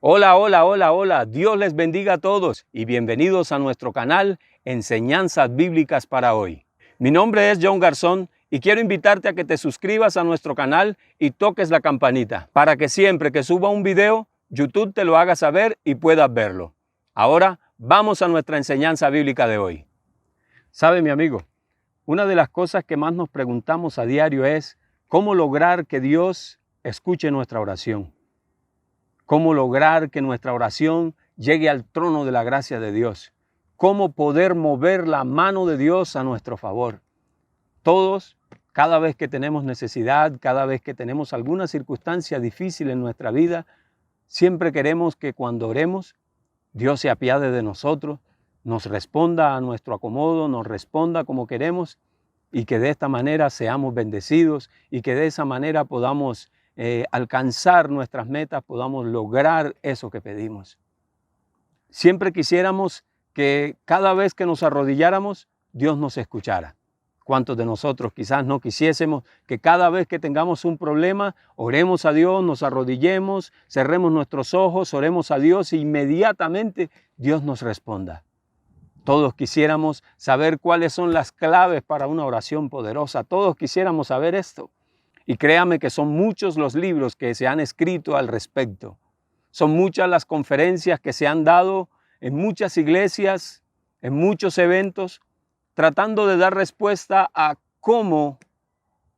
Hola, hola, hola, hola. Dios les bendiga a todos y bienvenidos a nuestro canal Enseñanzas Bíblicas para hoy. Mi nombre es John Garzón y quiero invitarte a que te suscribas a nuestro canal y toques la campanita para que siempre que suba un video, YouTube te lo haga saber y puedas verlo. Ahora vamos a nuestra enseñanza bíblica de hoy. ¿Sabe, mi amigo? Una de las cosas que más nos preguntamos a diario es cómo lograr que Dios escuche nuestra oración. Cómo lograr que nuestra oración llegue al trono de la gracia de Dios. Cómo poder mover la mano de Dios a nuestro favor. Todos, cada vez que tenemos necesidad, cada vez que tenemos alguna circunstancia difícil en nuestra vida, siempre queremos que cuando oremos, Dios se apiade de nosotros, nos responda a nuestro acomodo, nos responda como queremos y que de esta manera seamos bendecidos y que de esa manera podamos alcanzar nuestras metas, podamos lograr eso que pedimos. Siempre quisiéramos que cada vez que nos arrodilláramos, Dios nos escuchara. ¿Cuántos de nosotros quizás no quisiésemos que cada vez que tengamos un problema, oremos a Dios, nos arrodillemos, cerremos nuestros ojos, oremos a Dios e inmediatamente Dios nos responda? Todos quisiéramos saber cuáles son las claves para una oración poderosa. Todos quisiéramos saber esto. Y créame que son muchos los libros que se han escrito al respecto. Son muchas las conferencias que se han dado en muchas iglesias, en muchos eventos, tratando de dar respuesta a cómo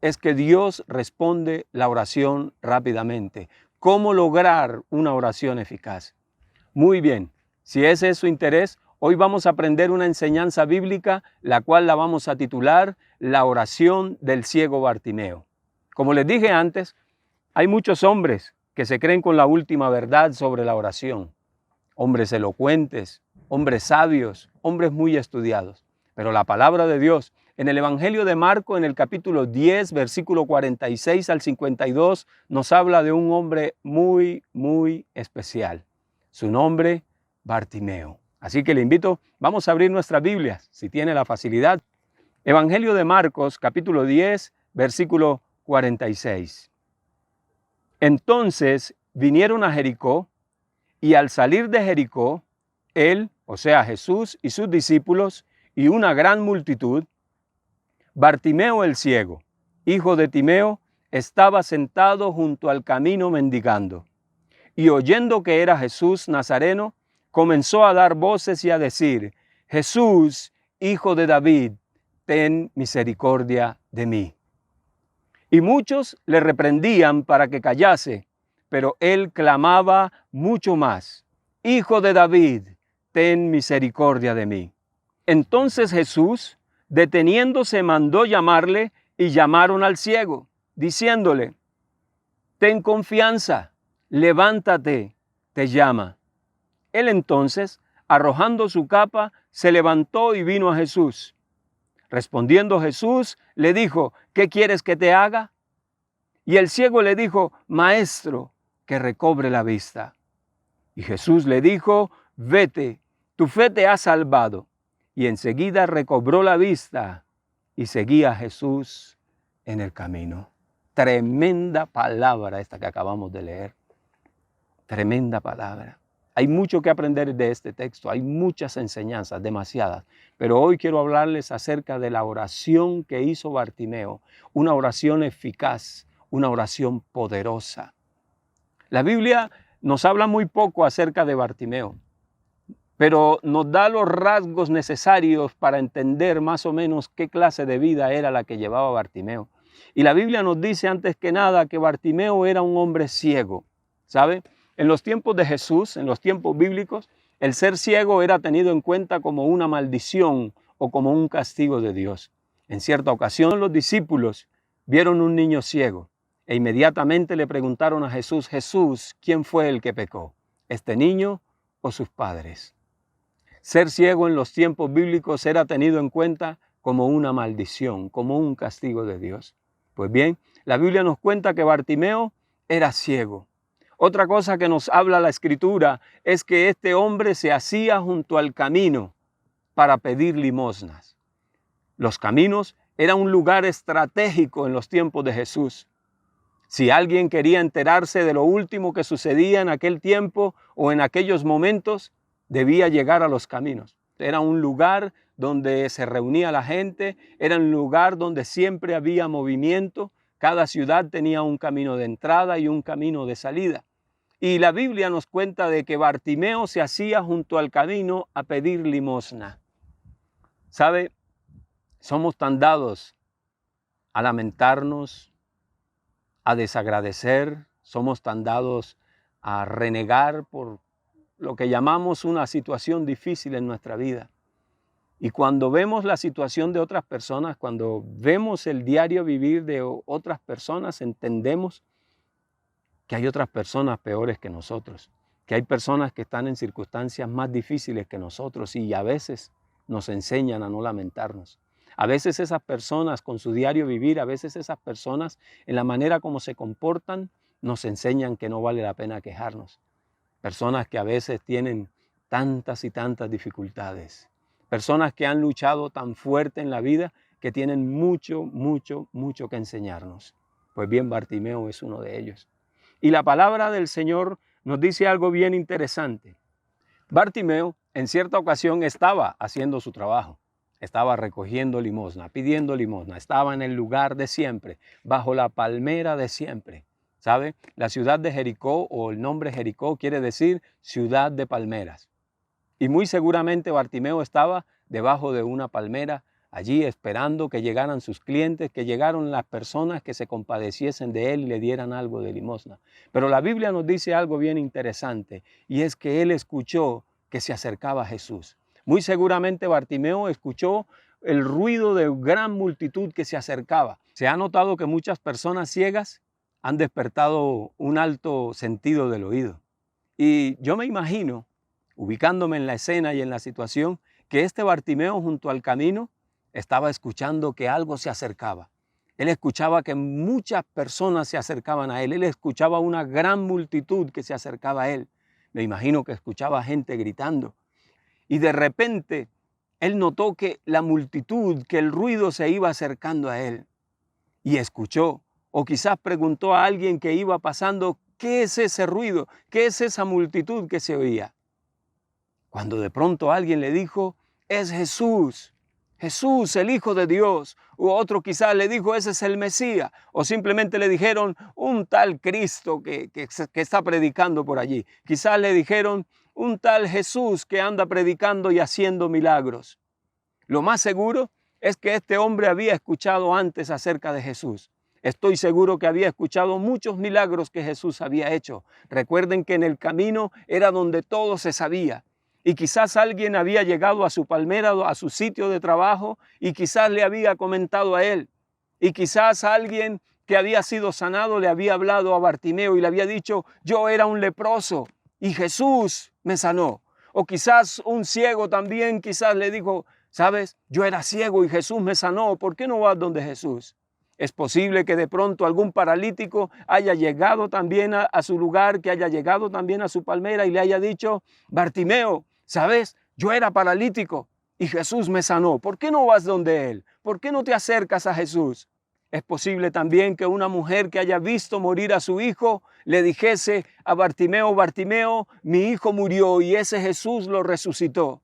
es que Dios responde la oración rápidamente. Cómo lograr una oración eficaz. Muy bien, si ese es su interés, hoy vamos a aprender una enseñanza bíblica, la cual la vamos a titular La oración del ciego Bartimeo. Como les dije antes, hay muchos hombres que se creen con la última verdad sobre la oración. Hombres elocuentes, hombres sabios, hombres muy estudiados. Pero la palabra de Dios, en el Evangelio de Marcos, en el capítulo 10, versículo 46 al 52, nos habla de un hombre muy, muy especial. Su nombre, Bartimeo. Así que le invito, vamos a abrir nuestras Biblias, si tiene la facilidad. Evangelio de Marcos, capítulo 10, versículo 46. Entonces vinieron a Jericó, y al salir de Jericó, él, o sea Jesús y sus discípulos, y una gran multitud, Bartimeo el ciego, hijo de Timeo, estaba sentado junto al camino mendigando. Y oyendo que era Jesús Nazareno, comenzó a dar voces y a decir: Jesús, hijo de David, ten misericordia de mí. Y muchos le reprendían para que callase, pero él clamaba mucho más: Hijo de David, ten misericordia de mí. Entonces Jesús, deteniéndose, mandó llamarle, y llamaron al ciego, diciéndole: Ten confianza, levántate, te llama. Él entonces, arrojando su capa, se levantó y vino a Jesús. Respondiendo Jesús, le dijo: ¿Qué quieres que te haga? Y el ciego le dijo: Maestro, que recobre la vista. Y Jesús le dijo: Vete, tu fe te ha salvado. Y enseguida recobró la vista y seguía a Jesús en el camino. Tremenda palabra esta que acabamos de leer. Tremenda palabra. Hay mucho que aprender de este texto, hay muchas enseñanzas, demasiadas. Pero hoy quiero hablarles acerca de la oración que hizo Bartimeo, una oración eficaz, una oración poderosa. La Biblia nos habla muy poco acerca de Bartimeo, pero nos da los rasgos necesarios para entender más o menos qué clase de vida era la que llevaba Bartimeo. Y la Biblia nos dice antes que nada que Bartimeo era un hombre ciego, ¿sabe? En los tiempos de Jesús, en los tiempos bíblicos, el ser ciego era tenido en cuenta como una maldición o como un castigo de Dios. En cierta ocasión los discípulos vieron un niño ciego e inmediatamente le preguntaron a Jesús: Jesús, ¿quién fue el que pecó? ¿Este niño o sus padres? Ser ciego en los tiempos bíblicos era tenido en cuenta como una maldición, como un castigo de Dios. Pues bien, la Biblia nos cuenta que Bartimeo era ciego. Otra cosa que nos habla la Escritura es que este hombre se hacía junto al camino para pedir limosnas. Los caminos eran un lugar estratégico en los tiempos de Jesús. Si alguien quería enterarse de lo último que sucedía en aquel tiempo o en aquellos momentos, debía llegar a los caminos. Era un lugar donde se reunía la gente, era un lugar donde siempre había movimiento. Cada ciudad tenía un camino de entrada y un camino de salida. Y la Biblia nos cuenta de que Bartimeo se hacía junto al camino a pedir limosna. ¿Sabe? Somos tan dados a lamentarnos, a desagradecer, somos tan dados a renegar por lo que llamamos una situación difícil en nuestra vida. Y cuando vemos la situación de otras personas, cuando vemos el diario vivir de otras personas, entendemos que hay otras personas peores que nosotros, que hay personas que están en circunstancias más difíciles que nosotros y a veces nos enseñan a no lamentarnos. A veces esas personas con su diario vivir, a veces esas personas en la manera como se comportan, nos enseñan que no vale la pena quejarnos. Personas que a veces tienen tantas y tantas dificultades. Personas que han luchado tan fuerte en la vida que tienen mucho que enseñarnos. Pues bien, Bartimeo es uno de ellos. Y la palabra del Señor nos dice algo bien interesante. Bartimeo en cierta ocasión estaba haciendo su trabajo. Estaba recogiendo limosna, pidiendo limosna. Estaba en el lugar de siempre, bajo la palmera de siempre. ¿Sabe? La ciudad de Jericó, o el nombre Jericó, quiere decir ciudad de palmeras. Y muy seguramente Bartimeo estaba debajo de una palmera, allí esperando que llegaran sus clientes, que llegaran las personas que se compadeciesen de él y le dieran algo de limosna. Pero la Biblia nos dice algo bien interesante, y es que él escuchó que se acercaba a Jesús. Muy seguramente Bartimeo escuchó el ruido de gran multitud que se acercaba. Se ha notado que muchas personas ciegas han despertado un alto sentido del oído. Y yo me imagino, ubicándome en la escena y en la situación, que este Bartimeo junto al camino estaba escuchando que algo se acercaba. Él escuchaba que muchas personas se acercaban a él. Él escuchaba una gran multitud que se acercaba a él. Me imagino que escuchaba gente gritando. Y de repente él notó que la multitud, que el ruido se iba acercando a él. Y escuchó, o quizás preguntó a alguien que iba pasando, ¿qué es ese ruido? ¿Qué es esa multitud que se oía? Cuando de pronto alguien le dijo, es Jesús, Jesús, el Hijo de Dios. O otro quizás le dijo, ese es el Mesías. O simplemente le dijeron, un tal Cristo que está predicando por allí. Quizás le dijeron, un tal Jesús que anda predicando y haciendo milagros. Lo más seguro es que este hombre había escuchado antes acerca de Jesús. Estoy seguro que había escuchado muchos milagros que Jesús había hecho. Recuerden que en el camino era donde todo se sabía. Y quizás alguien había llegado a su palmera, a su sitio de trabajo, y quizás le había comentado a él. Y quizás alguien que había sido sanado le había hablado a Bartimeo y le había dicho, yo era un leproso y Jesús me sanó. O quizás un ciego también quizás le dijo, ¿sabes? Yo era ciego y Jesús me sanó. ¿Por qué no vas donde Jesús? Es posible que de pronto algún paralítico haya llegado también a su lugar, que haya llegado también a su palmera y le haya dicho, Bartimeo, ¿sabes? Yo era paralítico y Jesús me sanó. ¿Por qué no vas donde Él? ¿Por qué no te acercas a Jesús? Es posible también que una mujer que haya visto morir a su hijo le dijese a Bartimeo, Bartimeo, mi hijo murió y ese Jesús lo resucitó.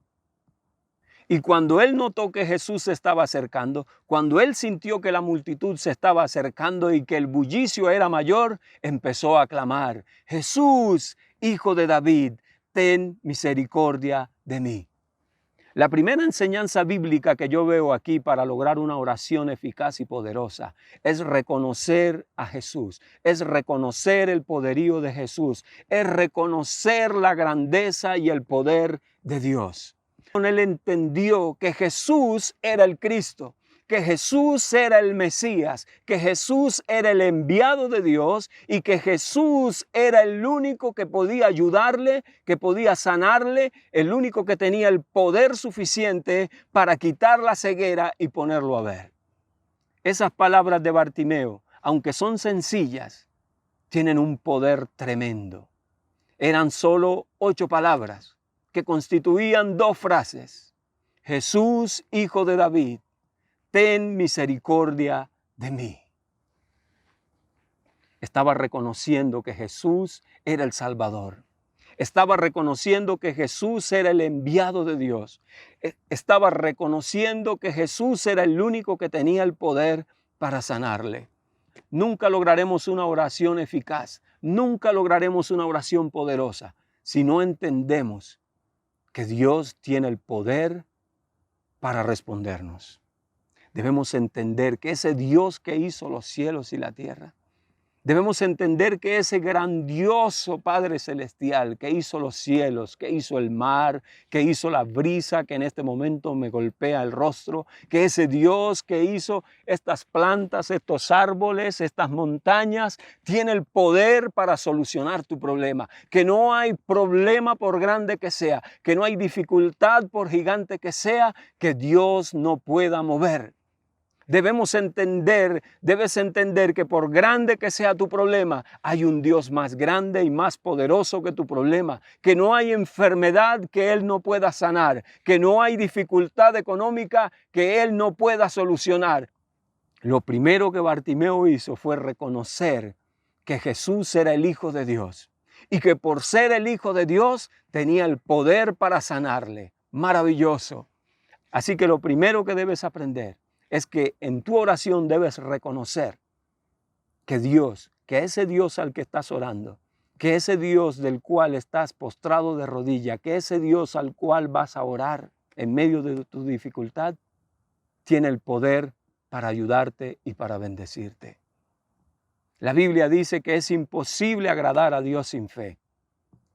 Y cuando él notó que Jesús se estaba acercando, cuando él sintió que la multitud se estaba acercando y que el bullicio era mayor, empezó a clamar, Jesús, Hijo de David, ten misericordia de mí. La primera enseñanza bíblica que yo veo aquí para lograr una oración eficaz y poderosa es reconocer a Jesús, es reconocer el poderío de Jesús, es reconocer la grandeza y el poder de Dios. Él entendió que Jesús era el Cristo, que Jesús era el Mesías, que Jesús era el enviado de Dios y que Jesús era el único que podía ayudarle, que podía sanarle, el único que tenía el poder suficiente para quitar la ceguera y ponerlo a ver. Esas palabras de Bartimeo, aunque son sencillas, tienen un poder tremendo. Eran solo 8 palabras que constituían 2 frases. Jesús, Hijo de David, ten misericordia de mí. Estaba reconociendo que Jesús era el Salvador. Estaba reconociendo que Jesús era el enviado de Dios. Estaba reconociendo que Jesús era el único que tenía el poder para sanarle. Nunca lograremos una oración eficaz, nunca lograremos una oración poderosa si no entendemos que Dios tiene el poder para respondernos. Debemos entender que ese Dios que hizo los cielos y la tierra, debemos entender que ese grandioso Padre Celestial que hizo los cielos, que hizo el mar, que hizo la brisa que en este momento me golpea el rostro, que ese Dios que hizo estas plantas, estos árboles, estas montañas, tiene el poder para solucionar tu problema. Que no hay problema por grande que sea, que no hay dificultad por gigante que sea, que Dios no pueda mover. Debes entender que por grande que sea tu problema, hay un Dios más grande y más poderoso que tu problema, que no hay enfermedad que Él no pueda sanar, que no hay dificultad económica que Él no pueda solucionar. Lo primero que Bartimeo hizo fue reconocer que Jesús era el Hijo de Dios y que por ser el Hijo de Dios tenía el poder para sanarle. Maravilloso. Así que lo primero que debes aprender es que en tu oración debes reconocer que Dios, que ese Dios al que estás orando, que ese Dios del cual estás postrado de rodilla, que ese Dios al cual vas a orar en medio de tu dificultad, tiene el poder para ayudarte y para bendecirte. La Biblia dice que es imposible agradar a Dios sin fe.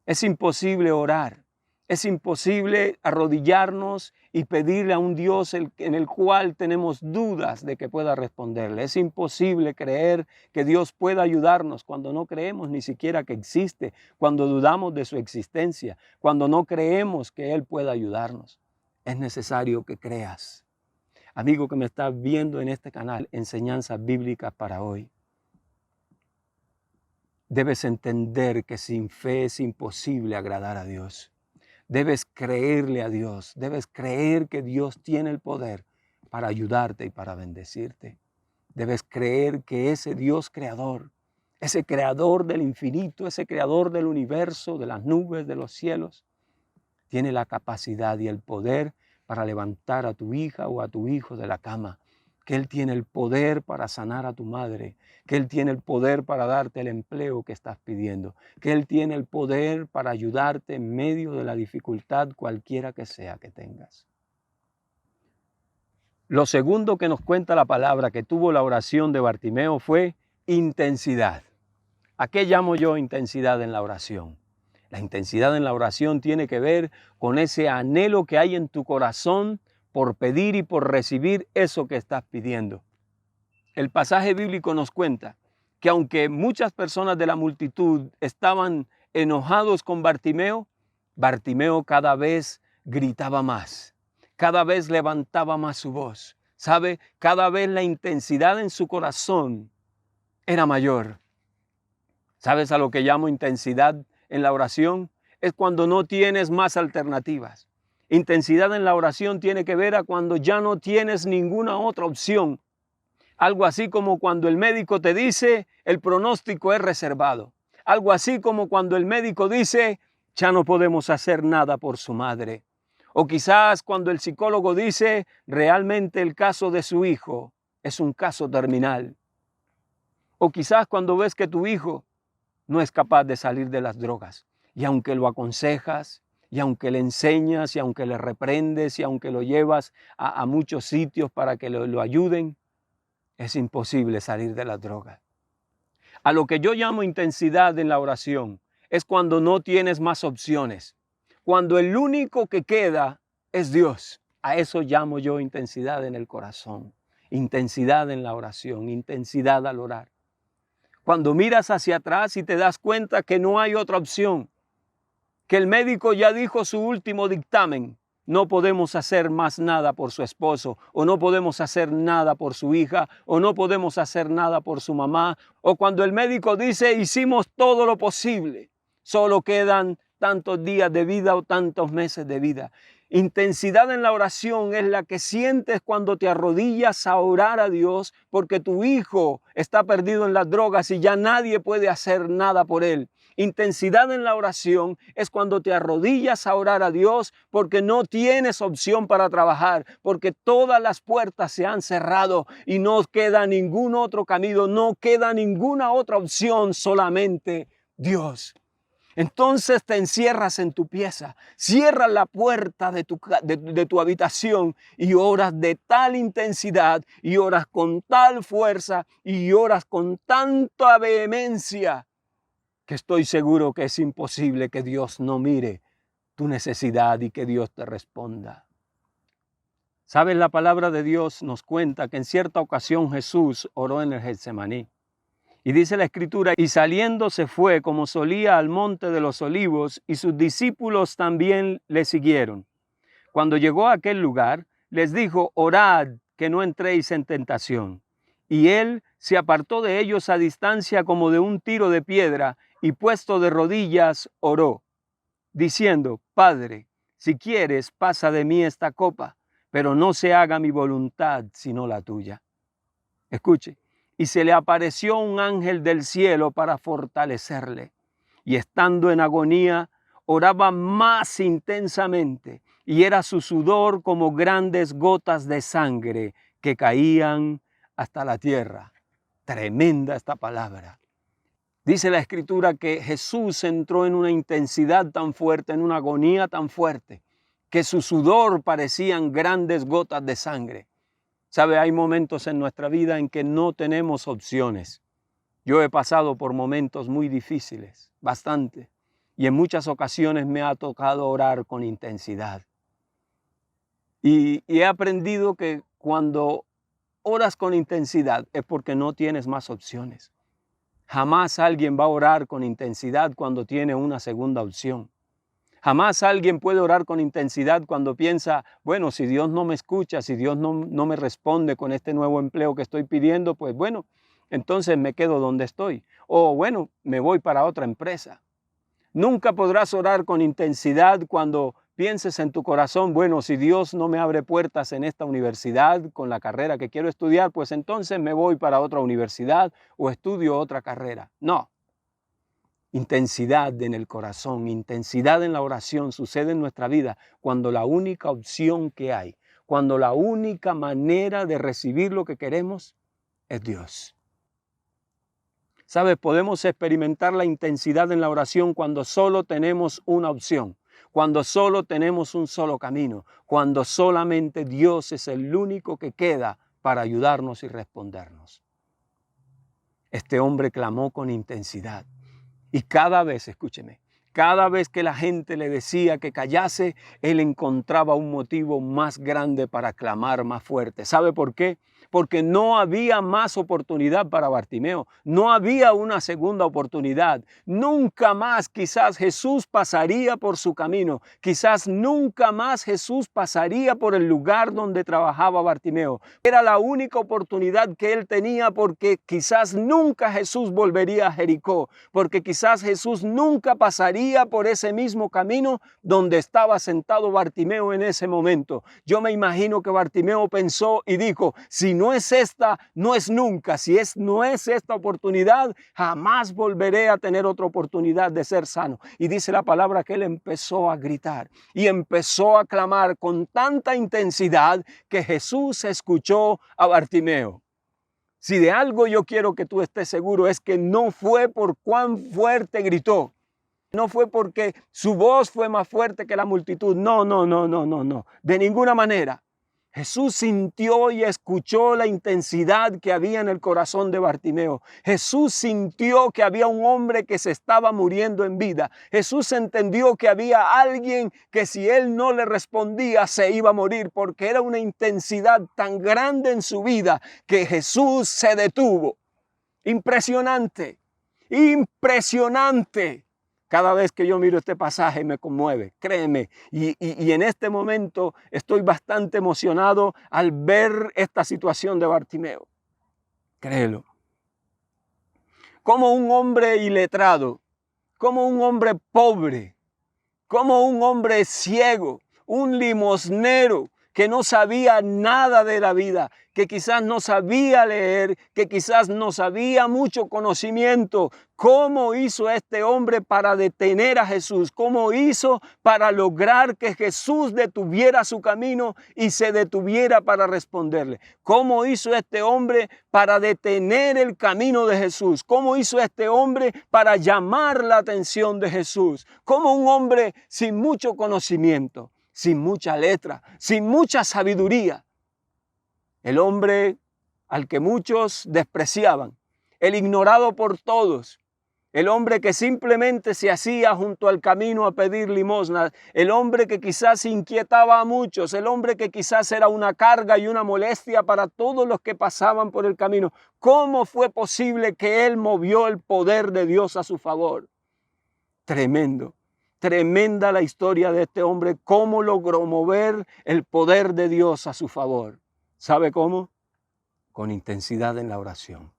Es imposible orar. Es imposible arrodillarnos y pedirle a un Dios en el cual tenemos dudas de que pueda responderle. Es imposible creer que Dios pueda ayudarnos cuando no creemos ni siquiera que existe, cuando dudamos de su existencia, cuando no creemos que Él pueda ayudarnos. Es necesario que creas. Amigo que me estás viendo en este canal, Enseñanzas Bíblicas para hoy. Debes entender que sin fe es imposible agradar a Dios. Debes creerle a Dios, debes creer que Dios tiene el poder para ayudarte y para bendecirte. Debes creer que ese Dios creador, ese creador del infinito, ese creador del universo, de las nubes, de los cielos, tiene la capacidad y el poder para levantar a tu hija o a tu hijo de la cama, que Él tiene el poder para sanar a tu madre, que Él tiene el poder para darte el empleo que estás pidiendo, que Él tiene el poder para ayudarte en medio de la dificultad cualquiera que sea que tengas. Lo segundo que nos cuenta la palabra que tuvo la oración de Bartimeo fue intensidad. ¿A qué llamo yo intensidad en la oración? La intensidad en la oración tiene que ver con ese anhelo que hay en tu corazón por pedir y por recibir eso que estás pidiendo. El pasaje bíblico nos cuenta que aunque muchas personas de la multitud estaban enojados con Bartimeo, Bartimeo cada vez gritaba más, cada vez levantaba más su voz. ¿Sabe? Cada vez la intensidad en su corazón era mayor. ¿Sabes a lo que llamo intensidad en la oración? Es cuando no tienes más alternativas. Intensidad en la oración tiene que ver a cuando ya no tienes ninguna otra opción. Algo así como cuando el médico te dice el pronóstico es reservado. Algo así como cuando el médico dice ya no podemos hacer nada por su madre. O quizás cuando el psicólogo dice realmente el caso de su hijo es un caso terminal. O quizás cuando ves que tu hijo no es capaz de salir de las drogas y aunque lo aconsejas, y aunque le enseñas, y aunque le reprendes, y aunque lo llevas a muchos sitios para que lo ayuden, es imposible salir de las drogas. A lo que yo llamo intensidad en la oración es cuando no tienes más opciones, cuando el único que queda es Dios. A eso llamo yo intensidad en el corazón, intensidad en la oración, intensidad al orar. Cuando miras hacia atrás y te das cuenta que no hay otra opción, que el médico ya dijo su último dictamen, no podemos hacer más nada por su esposo, o no podemos hacer nada por su hija, o no podemos hacer nada por su mamá, o cuando el médico dice hicimos todo lo posible, solo quedan tantos días de vida o tantos meses de vida. Intensidad en la oración es la que sientes cuando te arrodillas a orar a Dios porque tu hijo está perdido en las drogas y ya nadie puede hacer nada por él. Intensidad en la oración es cuando te arrodillas a orar a Dios porque no tienes opción para trabajar, porque todas las puertas se han cerrado y no queda ningún otro camino, no queda ninguna otra opción, solamente Dios. Entonces te encierras en tu pieza, cierras la puerta de tu habitación y oras de tal intensidad y oras con tal fuerza y oras con tanta vehemencia que estoy seguro que es imposible que Dios no mire tu necesidad y que Dios te responda. ¿Sabes? La palabra de Dios nos cuenta que en cierta ocasión Jesús oró en el Getsemaní. Y dice la Escritura, y saliendo se fue como solía al monte de los olivos, y sus discípulos también le siguieron. Cuando llegó a aquel lugar, les dijo, orad que no entréis en tentación. Y él se apartó de ellos a distancia como de un tiro de piedra, y puesto de rodillas oró, diciendo, Padre, si quieres, pasa de mí esta copa, pero no se haga mi voluntad sino la tuya. Escuche. Y se le apareció un ángel del cielo para fortalecerle. Y estando en agonía, oraba más intensamente, y era su sudor como grandes gotas de sangre que caían hasta la tierra. Tremenda esta palabra. Dice la Escritura que Jesús entró en una intensidad tan fuerte, en una agonía tan fuerte, que su sudor parecían grandes gotas de sangre. ¿Sabe? Hay momentos en nuestra vida en que no tenemos opciones. Yo he pasado por momentos muy difíciles, bastante, y en muchas ocasiones me ha tocado orar con intensidad. Y he aprendido que cuando oras con intensidad es porque no tienes más opciones. Jamás alguien va a orar con intensidad cuando tiene una segunda opción. Jamás alguien puede orar con intensidad cuando piensa, bueno, si Dios no me escucha, si Dios no me responde con este nuevo empleo que estoy pidiendo, pues bueno, entonces me quedo donde estoy. O bueno, me voy para otra empresa. Nunca podrás orar con intensidad cuando pienses en tu corazón, bueno, si Dios no me abre puertas en esta universidad con la carrera que quiero estudiar, pues entonces me voy para otra universidad o estudio otra carrera. No. Intensidad en el corazón, intensidad en la oración sucede en nuestra vida cuando la única opción que hay, cuando la única manera de recibir lo que queremos es Dios. ¿Sabes? Podemos experimentar la intensidad en la oración cuando solo tenemos una opción, cuando solo tenemos un solo camino, cuando solamente Dios es el único que queda para ayudarnos y respondernos. Este hombre clamó con intensidad. Y cada vez, escúcheme, cada vez que la gente le decía que callase, él encontraba un motivo más grande para clamar más fuerte. ¿Sabe por qué? Porque no había más oportunidad para Bartimeo. No había una segunda oportunidad. Nunca más quizás Jesús pasaría por su camino. Quizás nunca más Jesús pasaría por el lugar donde trabajaba Bartimeo. Era la única oportunidad que él tenía porque quizás nunca Jesús volvería a Jericó. Porque quizás Jesús nunca pasaría por ese mismo camino donde estaba sentado Bartimeo en ese momento. Yo me imagino que Bartimeo pensó y dijo, si no es esta, no es nunca. Si no es esta oportunidad, jamás volveré a tener otra oportunidad de ser sano. Y dice la palabra que él empezó a gritar y empezó a clamar con tanta intensidad que Jesús escuchó a Bartimeo. Si de algo yo quiero que tú estés seguro es que no fue por cuán fuerte gritó. No fue porque su voz fue más fuerte que la multitud. No. De ninguna manera. Jesús sintió y escuchó la intensidad que había en el corazón de Bartimeo. Jesús sintió que había un hombre que se estaba muriendo en vida. Jesús entendió que había alguien que si él no le respondía se iba a morir, porque era una intensidad tan grande en su vida que Jesús se detuvo. Impresionante, impresionante. Cada vez que yo miro este pasaje me conmueve, créeme. Y en este momento estoy bastante emocionado al ver esta situación de Bartimeo. Créelo. Como un hombre iletrado, como un hombre pobre, como un hombre ciego, un limosnero que no sabía nada de la vida, que quizás no sabía leer, que quizás no sabía mucho conocimiento. ¿Cómo hizo este hombre para detener a Jesús? ¿Cómo hizo para lograr que Jesús detuviera su camino y se detuviera para responderle? ¿Cómo hizo este hombre para detener el camino de Jesús? ¿Cómo hizo este hombre para llamar la atención de Jesús? ¿Cómo un hombre sin mucho conocimiento, sin mucha letra, sin mucha sabiduría, el hombre al que muchos despreciaban, el ignorado por todos, el hombre que simplemente se hacía junto al camino a pedir limosnas, el hombre que quizás inquietaba a muchos, el hombre que quizás era una carga y una molestia para todos los que pasaban por el camino? ¿Cómo fue posible que él movió el poder de Dios a su favor? Tremendo. Tremenda la historia de este hombre, cómo logró mover el poder de Dios a su favor. ¿Sabe cómo? Con intensidad en la oración.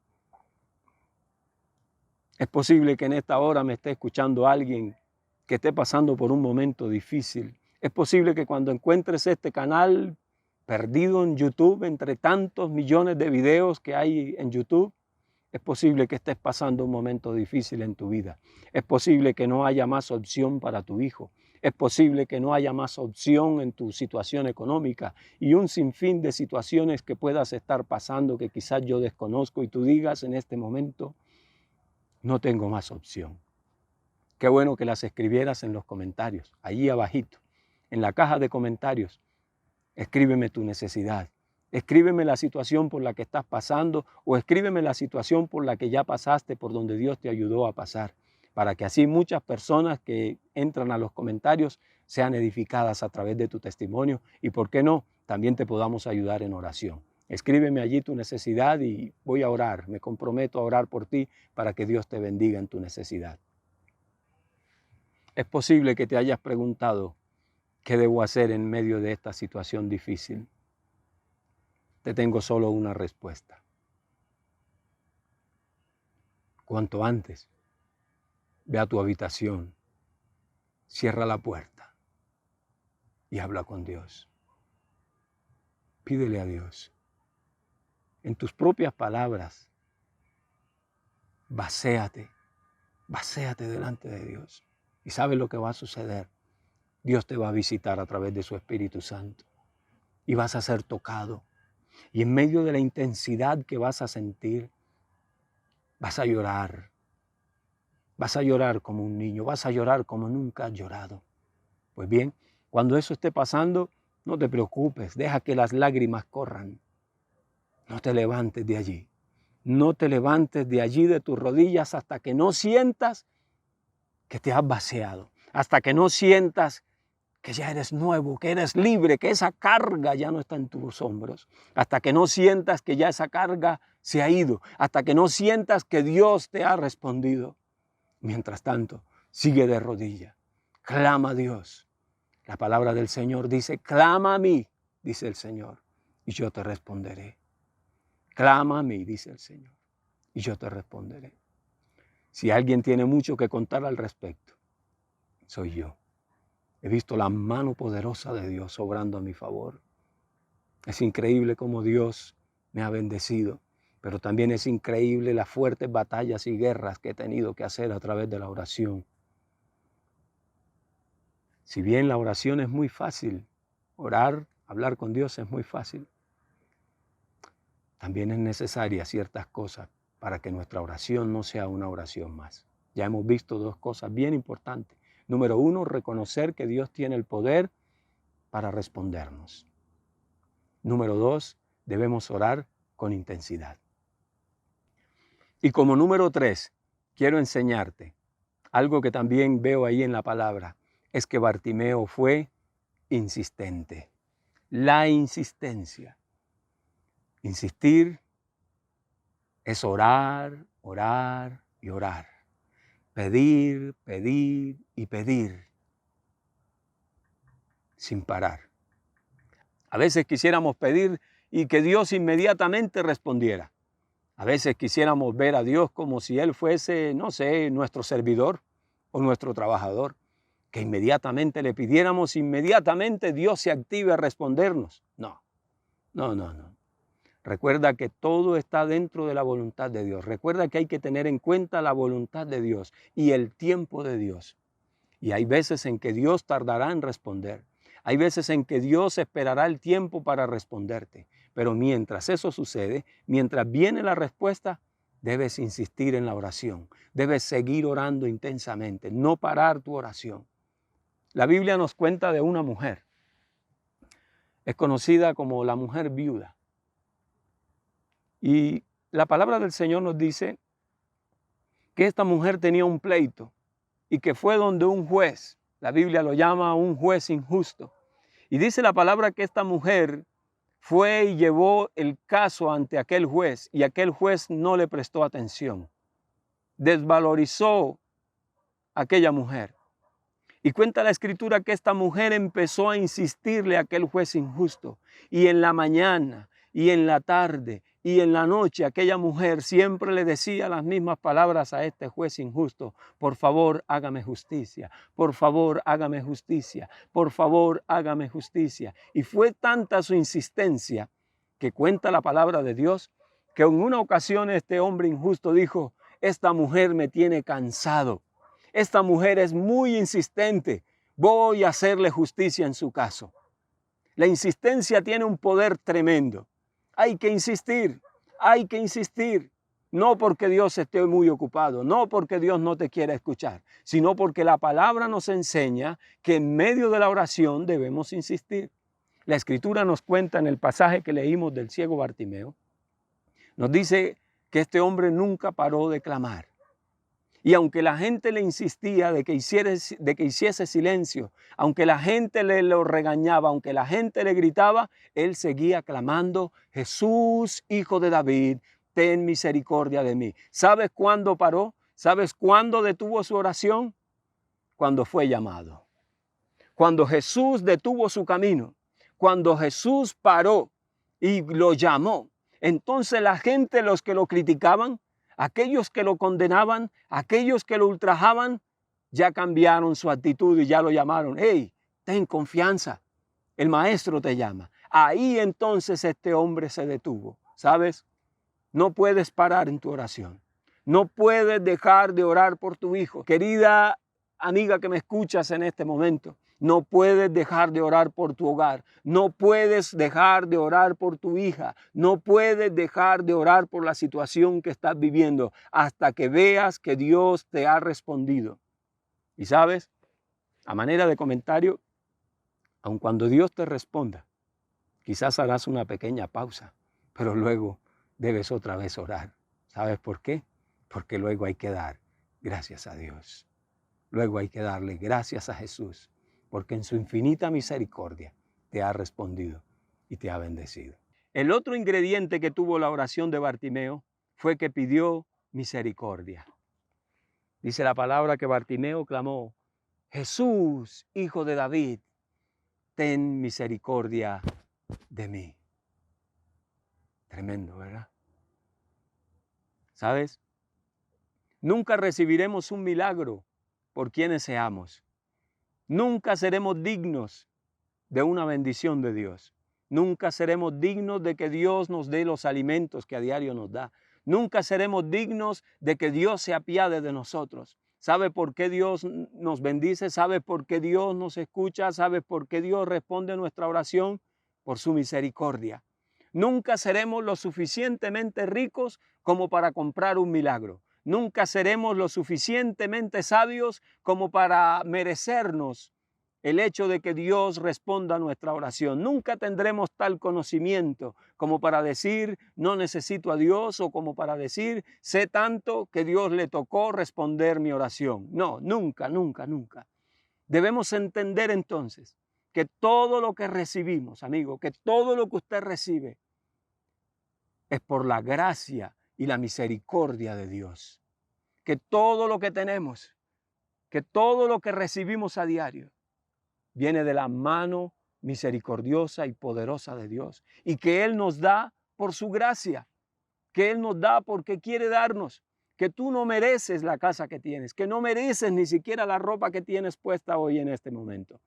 Es posible que en esta hora me esté escuchando alguien que esté pasando por un momento difícil. Es posible que cuando encuentres este canal perdido en YouTube, entre tantos millones de videos que hay en YouTube, es posible que estés pasando un momento difícil en tu vida. Es posible que no haya más opción para tu hijo. Es posible que no haya más opción en tu situación económica y un sinfín de situaciones que puedas estar pasando que quizás yo desconozco y tú digas en este momento, no tengo más opción. Qué bueno que las escribieras en los comentarios, allí abajito, en la caja de comentarios. Escríbeme tu necesidad. Escríbeme la situación por la que estás pasando o escríbeme la situación por la que ya pasaste, por donde Dios te ayudó a pasar, para que así muchas personas que entran a los comentarios sean edificadas a través de tu testimonio y, ¿por qué no?, también te podamos ayudar en oración. Escríbeme allí tu necesidad y voy a orar, me comprometo a orar por ti para que Dios te bendiga en tu necesidad. Es posible que te hayas preguntado, ¿qué debo hacer en medio de esta situación difícil? Te tengo solo una respuesta. Cuanto antes, ve a tu habitación, cierra la puerta y habla con Dios. Pídele a Dios. En tus propias palabras, vacéate delante de Dios. ¿Y sabes lo que va a suceder? Dios te va a visitar a través de su Espíritu Santo y vas a ser tocado. Y en medio de la intensidad que vas a sentir, vas a llorar. Vas a llorar como un niño, vas a llorar como nunca has llorado. Pues bien, cuando eso esté pasando, no te preocupes, deja que las lágrimas corran. No te levantes de allí. No te levantes de allí de tus rodillas hasta que no sientas que te has vaciado, hasta que no sientas que ya eres nuevo, que eres libre, que esa carga ya no está en tus hombros, hasta que no sientas que ya esa carga se ha ido, hasta que no sientas que Dios te ha respondido. Mientras tanto, sigue de rodillas, clama a Dios. La palabra del Señor dice, clama a mí, dice el Señor, y yo te responderé. Clama a mí, dice el Señor, y yo te responderé. Si alguien tiene mucho que contar al respecto, soy yo. He visto la mano poderosa de Dios obrando a mi favor. Es increíble cómo Dios me ha bendecido, pero también es increíble las fuertes batallas y guerras que he tenido que hacer a través de la oración. Si bien la oración es muy fácil, orar, hablar con Dios es muy fácil, también es necesaria ciertas cosas para que nuestra oración no sea una oración más. Ya hemos visto dos cosas bien importantes. Número uno, reconocer que Dios tiene el poder para respondernos. Número dos, debemos orar con intensidad. Y como número tres, quiero enseñarte algo que también veo ahí en la palabra, es que Bartimeo fue insistente. La insistencia. Insistir es orar, orar y orar. Pedir, pedir y pedir sin parar. A veces quisiéramos pedir y que Dios inmediatamente respondiera. A veces quisiéramos ver a Dios como si Él fuese, no sé, nuestro servidor o nuestro trabajador. que inmediatamente le pidiéramos, inmediatamente Dios se active a respondernos. No, no, no, no. Recuerda que todo está dentro de la voluntad de Dios. Recuerda que hay que tener en cuenta la voluntad de Dios y el tiempo de Dios. Y hay veces en que Dios tardará en responder. Hay veces en que Dios esperará el tiempo para responderte. Pero mientras eso sucede, mientras viene la respuesta, debes insistir en la oración. Debes seguir orando intensamente, no parar tu oración. La Biblia nos cuenta de una mujer. Es conocida como la mujer viuda. Y la palabra del Señor nos dice que esta mujer tenía un pleito y que fue donde un juez, la Biblia lo llama un juez injusto. Y dice la palabra que esta mujer fue y llevó el caso ante aquel juez y aquel juez no le prestó atención. Desvalorizó a aquella mujer. Y cuenta la Escritura que esta mujer empezó a insistirle a aquel juez injusto. Y en la mañana, y en la tarde, y en la noche, aquella mujer siempre le decía las mismas palabras a este juez injusto. Por favor, hágame justicia. Por favor, hágame justicia. Por favor, hágame justicia. Y fue tanta su insistencia que cuenta la palabra de Dios que en una ocasión este hombre injusto dijo, esta mujer me tiene cansado. Esta mujer es muy insistente. Voy a hacerle justicia en su caso. La insistencia tiene un poder tremendo. Hay que insistir, hay que insistir. No porque Dios esté muy ocupado, no porque Dios no te quiera escuchar, sino porque la palabra nos enseña que en medio de la oración debemos insistir. La Escritura nos cuenta en el pasaje que leímos del ciego Bartimeo, nos dice que este hombre nunca paró de clamar. Y aunque la gente le insistía de que hiciese silencio, aunque la gente le lo regañaba, aunque la gente le gritaba, él seguía clamando, Jesús, Hijo de David, ten misericordia de mí. ¿Sabes cuándo paró? ¿Sabes cuándo detuvo su oración? Cuando fue llamado. Cuando Jesús detuvo su camino, cuando Jesús paró y lo llamó, entonces la gente, los que lo criticaban, aquellos que lo condenaban, aquellos que lo ultrajaban, ya cambiaron su actitud y ya lo llamaron. Hey, ten confianza, el maestro te llama. Ahí entonces este hombre se detuvo. ¿Sabes? No puedes parar en tu oración. No puedes dejar de orar por tu hijo. Querida amiga que me escuchas en este momento, no puedes dejar de orar por tu hogar. No puedes dejar de orar por tu hija. No puedes dejar de orar por la situación que estás viviendo hasta que veas que Dios te ha respondido. Y sabes, a manera de comentario, aun cuando Dios te responda, quizás harás una pequeña pausa, pero luego debes otra vez orar. ¿Sabes por qué? Porque luego hay que dar gracias a Dios. Luego hay que darle gracias a Jesús, porque en su infinita misericordia te ha respondido y te ha bendecido. El otro ingrediente que tuvo la oración de Bartimeo fue que pidió misericordia. Dice la palabra que Bartimeo clamó, Jesús, Hijo de David, ten misericordia de mí. Tremendo, ¿verdad? ¿Sabes? Nunca recibiremos un milagro por quienes seamos. Nunca seremos dignos de una bendición de Dios. Nunca seremos dignos de que Dios nos dé los alimentos que a diario nos da. Nunca seremos dignos de que Dios se apiade de nosotros. ¿Sabe por qué Dios nos bendice? ¿Sabe por qué Dios nos escucha? ¿Sabe por qué Dios responde a nuestra oración? Por su misericordia. Nunca seremos lo suficientemente ricos como para comprar un milagro. Nunca seremos lo suficientemente sabios como para merecernos el hecho de que Dios responda a nuestra oración. Nunca tendremos tal conocimiento como para decir, no necesito a Dios, o como para decir, sé tanto que Dios le tocó responder mi oración. No, nunca, nunca, nunca. Debemos entender entonces que todo lo que recibimos, amigo, que todo lo que usted recibe es por la gracia y la misericordia de Dios. Que todo lo que tenemos, que todo lo que recibimos a diario, viene de la mano misericordiosa y poderosa de Dios. Y que Él nos da por su gracia, que Él nos da porque quiere darnos, que tú no mereces la casa que tienes, que no mereces ni siquiera la ropa que tienes puesta hoy en este momento,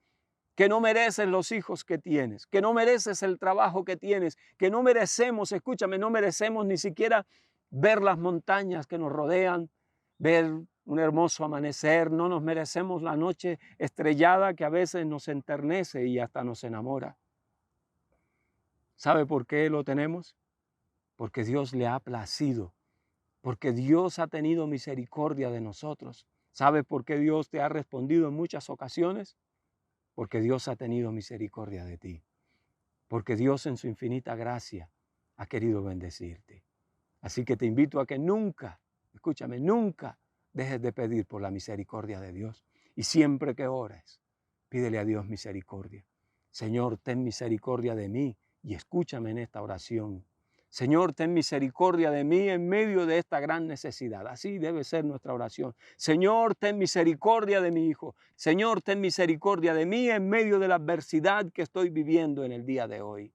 que no mereces los hijos que tienes, que no mereces el trabajo que tienes, que no merecemos, escúchame, no merecemos ni siquiera ver las montañas que nos rodean, ver un hermoso amanecer, no nos merecemos la noche estrellada que a veces nos enternece y hasta nos enamora. ¿Sabe por qué lo tenemos? Porque Dios le ha placido, porque Dios ha tenido misericordia de nosotros. ¿Sabe por qué Dios te ha respondido en muchas ocasiones? Porque Dios ha tenido misericordia de ti, porque Dios en su infinita gracia ha querido bendecirte. Así que te invito a que nunca, escúchame, nunca dejes de pedir por la misericordia de Dios. Y siempre que ores, pídele a Dios misericordia. Señor, ten misericordia de mí y escúchame en esta oración. Señor, ten misericordia de mí en medio de esta gran necesidad. Así debe ser nuestra oración. Señor, ten misericordia de mi hijo. Señor, ten misericordia de mí en medio de la adversidad que estoy viviendo en el día de hoy.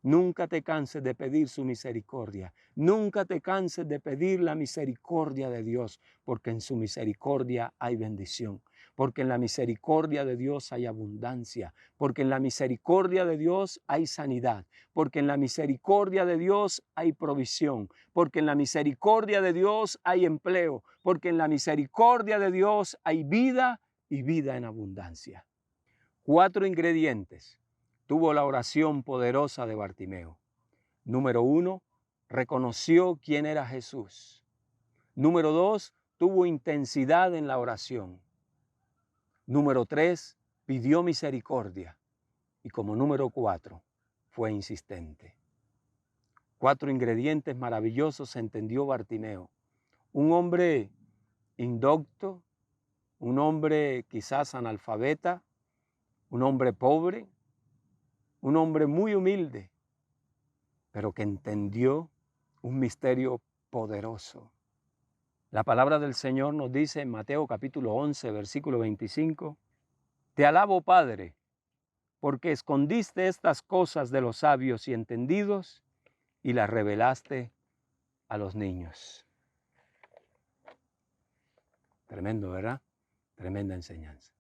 Nunca te canses de pedir su misericordia. Nunca te canses de pedir la misericordia de Dios, porque en su misericordia hay bendición, porque en la misericordia de Dios hay abundancia, porque en la misericordia de Dios hay sanidad, porque en la misericordia de Dios hay provisión, porque en la misericordia de Dios hay empleo, porque en la misericordia de Dios hay vida y vida en abundancia. 4 ingredientes tuvo la oración poderosa de Bartimeo. Número 1, reconoció quién era Jesús. Número 2, tuvo intensidad en la oración. Número 3, pidió misericordia. Y como número 4, fue insistente. 4 ingredientes maravillosos entendió Bartimeo. Un hombre indocto, un hombre quizás analfabeta, un hombre pobre, un hombre muy humilde, pero que entendió un misterio poderoso. La palabra del Señor nos dice en Mateo capítulo 11, versículo 25, Te alabo, Padre, porque escondiste estas cosas de los sabios y entendidos y las revelaste a los niños. Tremendo, ¿verdad? Tremenda enseñanza.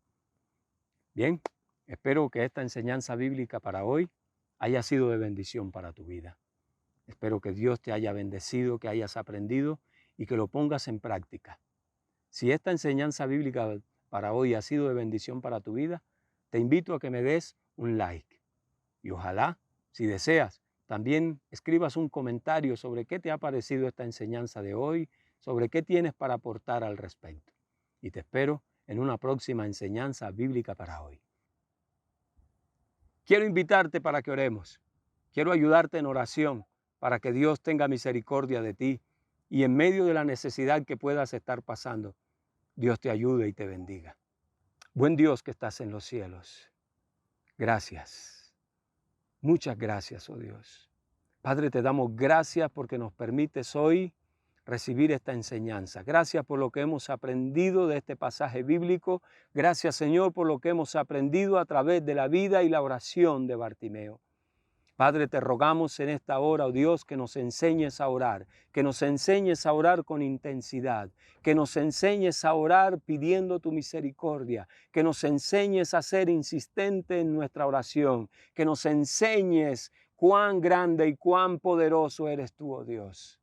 Bien. Espero que esta enseñanza bíblica para hoy haya sido de bendición para tu vida. Espero que Dios te haya bendecido, que hayas aprendido y que lo pongas en práctica. Si esta enseñanza bíblica para hoy ha sido de bendición para tu vida, te invito a que me des un like. Y ojalá, si deseas, también escribas un comentario sobre qué te ha parecido esta enseñanza de hoy, sobre qué tienes para aportar al respecto. Y te espero en una próxima enseñanza bíblica para hoy. Quiero invitarte para que oremos. Quiero ayudarte en oración para que Dios tenga misericordia de ti y en medio de la necesidad que puedas estar pasando, Dios te ayude y te bendiga. Buen Dios que estás en los cielos, gracias. Muchas gracias, oh Dios. Padre, te damos gracias porque nos permites hoy recibir esta enseñanza. Gracias por lo que hemos aprendido de este pasaje bíblico. Gracias, Señor, por lo que hemos aprendido a través de la vida y la oración de Bartimeo. Padre, te rogamos en esta hora, oh Dios, que nos enseñes a orar, que nos enseñes a orar con intensidad, que nos enseñes a orar pidiendo tu misericordia, que nos enseñes a ser insistente en nuestra oración, que nos enseñes cuán grande y cuán poderoso eres tú, oh Dios.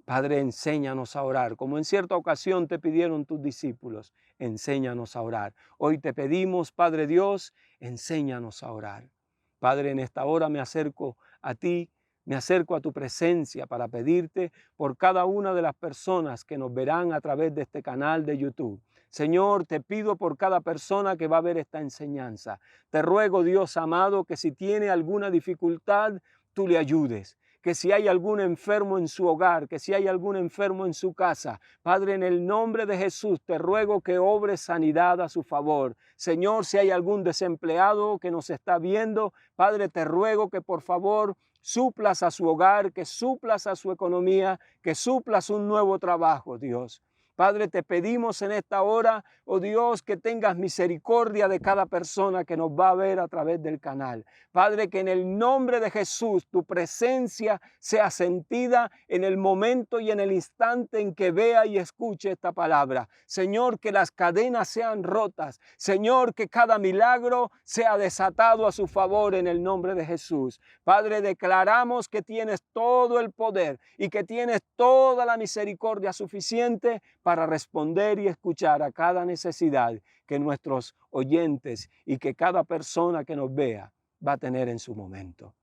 Padre, enséñanos a orar, como en cierta ocasión te pidieron tus discípulos, enséñanos a orar. Hoy te pedimos, Padre Dios, enséñanos a orar. Padre, en esta hora me acerco a ti, me acerco a tu presencia para pedirte por cada una de las personas que nos verán a través de este canal de YouTube. Señor, te pido por cada persona que va a ver esta enseñanza. Te ruego, Dios amado, que si tiene alguna dificultad, tú le ayudes. Que si hay algún enfermo en su hogar, que si hay algún enfermo en su casa, Padre, en el nombre de Jesús te ruego que obres sanidad a su favor. Señor, si hay algún desempleado que nos está viendo, Padre, te ruego que por favor suplas a su hogar, que suplas a su economía, que suplas un nuevo trabajo, Dios. Padre, te pedimos en esta hora, oh Dios, que tengas misericordia de cada persona que nos va a ver a través del canal. Padre, que en el nombre de Jesús tu presencia sea sentida en el momento y en el instante en que vea y escuche esta palabra. Señor, que las cadenas sean rotas. Señor, que cada milagro sea desatado a su favor en el nombre de Jesús. Padre, declaramos que tienes todo el poder y que tienes toda la misericordia suficiente para responder y escuchar a cada necesidad que nuestros oyentes y que cada persona que nos vea va a tener en su momento.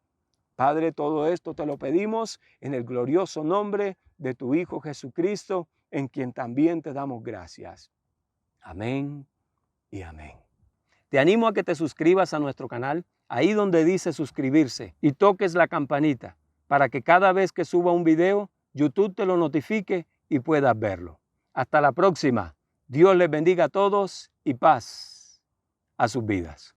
Padre, todo esto te lo pedimos en el glorioso nombre de tu Hijo Jesucristo, en quien también te damos gracias. Amén y amén. Te animo a que te suscribas a nuestro canal, ahí donde dice suscribirse, y toques la campanita para que cada vez que suba un video, YouTube te lo notifique y puedas verlo. Hasta la próxima. Dios les bendiga a todos y paz a sus vidas.